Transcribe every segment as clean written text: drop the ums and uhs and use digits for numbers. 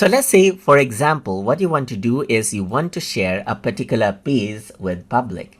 So let's say, for example, what you want to do is you want to share a particular page with public.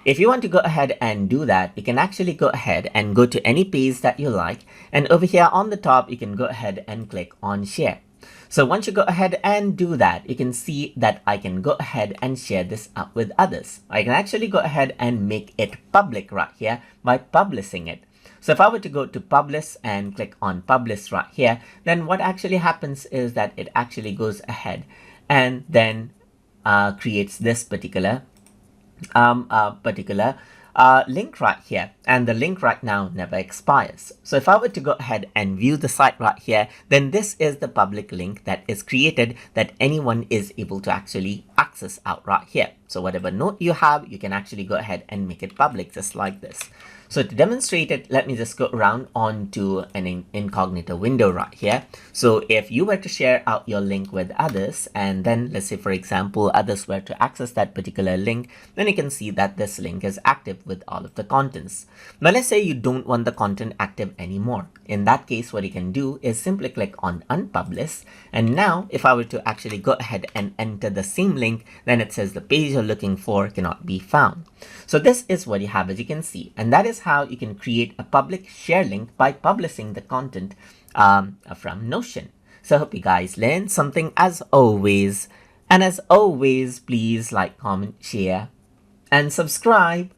If you want to go ahead and do that, you can actually go ahead and go to any page that you like. And over here on the top, you can go ahead and click on share. So once you go ahead and do that, you can see that I can go ahead and share this up with others. I can actually go ahead and make it public right here by publishing it. So if I were to go to publish and click on publish right here, then what actually happens is that it actually goes ahead and then creates this particular link right here, and the link right now never expires. So if I were to go ahead and view the site right here, then this is the public link that is created that anyone is able to actually access out right here. So whatever note you have, you can actually go ahead and make it public just like this. So to demonstrate it, let me just go around onto an incognito window right here. So if you were to share out your link with others, and then let's say, for example, others were to access that particular link, then you can see that this link is active with all of the contents. Now let's say you don't want the content active anymore. In that case, what you can do is simply click on unpublish. And now if I were to actually go ahead and enter the same link, then it says the page you're looking for cannot be found. So this is what you have, as you can see, and that is how you can create a public share link by publishing the content from Notion. So I hope you guys learned something as always. And as always, please like, comment, share, and subscribe.